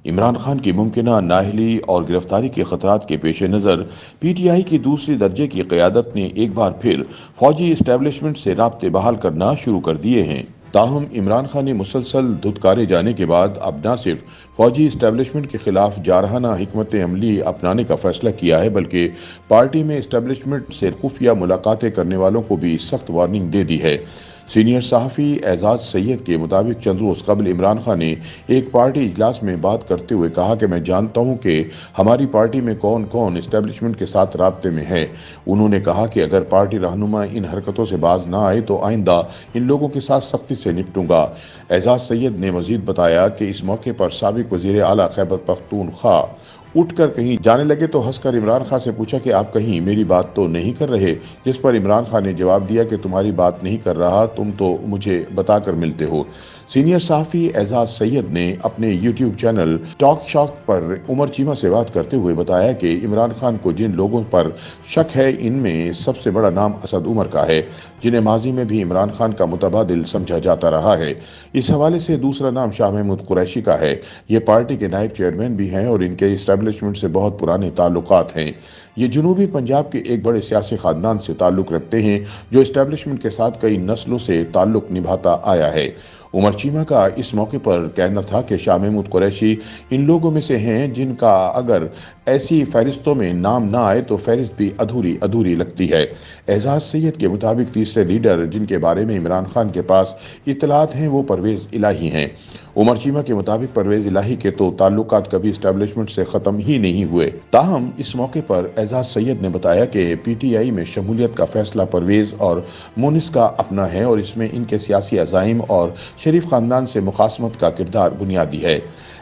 عمران خان کی ممکنہ نااہلی اور گرفتاری کے خطرات کے پیش نظر پی ٹی آئی کی دوسری درجے کی قیادت نے ایک بار پھر فوجی اسٹیبلشمنٹ سے رابطے بحال کرنا شروع کر دیے ہیں۔ تاہم عمران خان نے مسلسل دھتکارے جانے کے بعد اب نہ صرف فوجی اسٹیبلشمنٹ کے خلاف جارحانہ حکمت عملی اپنانے کا فیصلہ کیا ہے بلکہ پارٹی میں اسٹیبلشمنٹ سے خفیہ ملاقاتیں کرنے والوں کو بھی سخت وارننگ دے دی ہے۔ سینئر صحافی اعزاز سید کے مطابق چند روز قبل عمران خان نے ایک پارٹی اجلاس میں بات کرتے ہوئے کہا کہ میں جانتا ہوں کہ ہماری پارٹی میں کون کون اسٹیبلشمنٹ کے ساتھ رابطے میں ہے۔ انہوں نے کہا کہ اگر پارٹی رہنما ان حرکتوں سے باز نہ آئے تو آئندہ ان لوگوں کے ساتھ سختی سے نپٹوں گا۔ اعزاز سید نے مزید بتایا کہ اس موقع پر سابق وزیر اعلیٰ خیبر پختونخوا اٹھ کر کہیں جانے لگے تو ہنس کر عمران خان سے پوچھا کہ آپ کہیں میری بات تو نہیں کر رہے، جس پر عمران خان نے جواب دیا کہ تمہاری بات نہیں کر رہا، تم تو مجھے بتا کر ملتے ہو۔ سینئر صحافی اعزاز سید نے اپنے یوٹیوب چینل ٹاک شاک پر عمر چیمہ سے بات کرتے ہوئے بتایا کہ عمران خان کو جن لوگوں پر شک ہے ان میں سب سے بڑا نام اسد عمر کا ہے، جنہیں ماضی میں بھی عمران خان کا متبادل سمجھا جاتا رہا ہے۔ اس حوالے سے دوسرا نام شاہ محمود قریشی کا ہے۔ یہ پارٹی کے نائب چیئرمین بھی ہیں اور ان کے اسٹیبلشمنٹ سے بہت پرانے تعلقات ہیں۔ یہ جنوبی پنجاب کے ایک بڑے سیاسی خاندان سے تعلق رکھتے ہیں جو اسٹیبلشمنٹ کے ساتھ کئی نسلوں سے تعلق نبھاتا آیا ہے۔ عمر چیمہ کا اس موقع پر کہنا تھا کہ شاہ محمود قریشی ان لوگوں میں سے ہیں جن کا اگر ایسی فہرستوں میں نام نہ آئے تو فہرست بھی ادھوری لگتی ہے۔ اعزاز سید کے مطابق تیسرے لیڈر جن کے بارے میں عمران خان کے پاس اطلاعات ہیں وہ پرویز الہی ہیں۔ عمر چیمہ کے مطابق پرویز الہی کے تو تعلقات کبھی اسٹیبلشمنٹ سے ختم ہی نہیں ہوئے۔ تاہم اس موقع پر اعزاز سید نے بتایا کہ پی ٹی آئی میں شمولیت کا فیصلہ پرویز اور مونس کا اپنا ہے اور اس میں ان کے سیاسی عزائم اور شریف خاندان سے مخاصمت کا کردار بنیادی ہے۔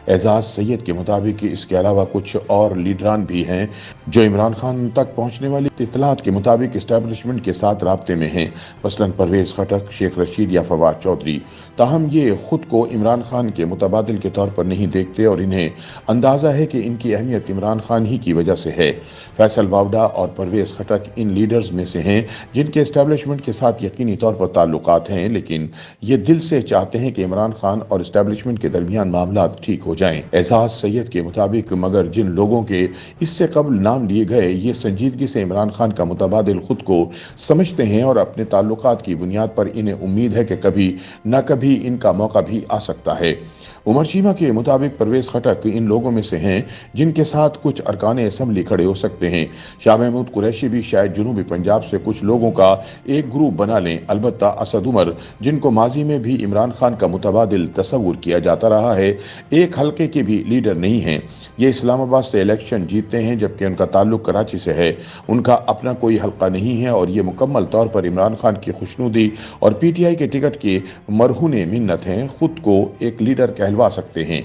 اعزاز سید کے مطابق اس کے علاوہ کچھ اور لیڈران بھی ہیں جو عمران خان تک پہنچنے والی اطلاعات کے مطابق اسٹیبلشمنٹ کے ساتھ رابطے میں ہیں، مثلاً پرویز خٹک، شیخ رشید یا فواد چودھری۔ تاہم یہ خود کو عمران خان کے متبادل کے طور پر نہیں دیکھتے اور انہیں اندازہ ہے کہ ان کی اہمیت عمران خان ہی کی وجہ سے ہے۔ فیصل واوڈا اور پرویز خٹک ان لیڈرز میں سے ہیں جن کے اسٹیبلشمنٹ کے ساتھ یقینی طور پر تعلقات ہیں لیکن یہ دل سے چاہتے ہیں کہ عمران خان اور اسٹیبلشمنٹ کے درمیان معاملات ٹھیک ہو جائیں۔ اعزاز سید کے مطابق مگر جن لوگوں کے اس سے قبل نام لیے گئے یہ سنجیدگی سے عمران خان کا متبادل خود کو سمجھتے ہیں اور اپنے تعلقات کی بنیاد پر انہیں امید ہے کہ کبھی نہ کبھی ان کا موقع بھی آ سکتا ہے۔ عمر چیمہ کے مطابق پرویز خٹک ان لوگوں میں سے ہیں جن کے ساتھ کچھ ارکان اسمبلی کھڑے ہو سکتے ہیں۔ شاہ محمود قریشی بھی شاید جنوبی پنجاب سے کچھ لوگوں کا ایک گروپ بنا لیں۔ البتہ اسد عمر جن کو ماضی میں بھی عمران خان کا متبادل تصور کیا جاتا رہا ہے، ایک حلقے کے بھی لیڈر نہیں ہیں۔ یہ اسلام آباد سے الیکشن جیتتے ہیں جبکہ ان کا تعلق کراچی سے ہے۔ ان کا اپنا کوئی حلقہ نہیں ہے اور یہ مکمل طور پر عمران خان کی خوشنودی اور پی ٹی آئی کے ٹکٹ کی مرہون منت ہیں، خود کو ایک لیڈر کہلوا سکتے ہیں۔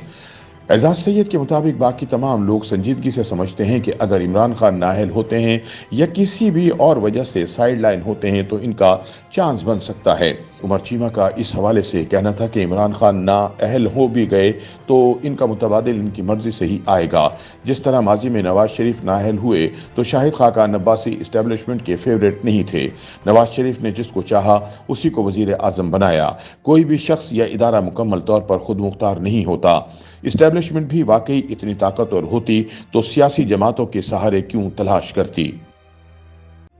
اعزاز سید کے مطابق باقی تمام لوگ سنجیدگی سے سمجھتے ہیں کہ اگر عمران خان نااہل ہوتے ہیں یا کسی بھی اور وجہ سے سائیڈ لائن ہوتے ہیں تو ان کا چانس بن سکتا ہے۔ عمر چیمہ کا اس حوالے سے کہنا تھا کہ عمران خان نااہل ہو بھی گئے تو ان کا متبادل ان کی مرضی سے ہی آئے گا۔ جس طرح ماضی میں نواز شریف نااہل ہوئے تو شاہد خاقان عباسی اسٹیبلشمنٹ کے فیورٹ نہیں تھے۔ نواز شریف نے جس کو چاہا اسی کو وزیر اعظم بنایا۔ کوئی بھی شخص یا ادارہ مکمل طور پر خود مختار نہیں ہوتا۔ اسٹیبلشمنٹ بھی واقعی اتنی طاقتور ہوتی تو سیاسی جماعتوں کے سہارے کیوں تلاش کرتی۔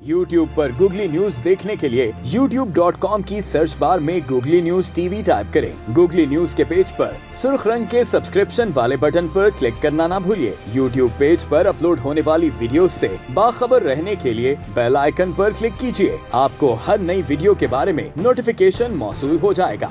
یوٹیوب پر گوگلی نیوز دیکھنے کے لیے youtube.com کی سرچ بار میں googly news T V type کریں۔ گوگلی نیوز کے پیج پر سرخ رنگ کے سبسکرپشن والے بٹن پر کلک کرنا نہ بھولیے۔ یوٹیوب پیج پر اپلوڈ ہونے والی ویڈیوز سے باخبر رہنے کے لیے بیل آئیکن پر کلک کیجیے۔ آپ کو ہر نئی ویڈیو کے بارے میں نوٹیفیکیشن موصول ہو جائے گا۔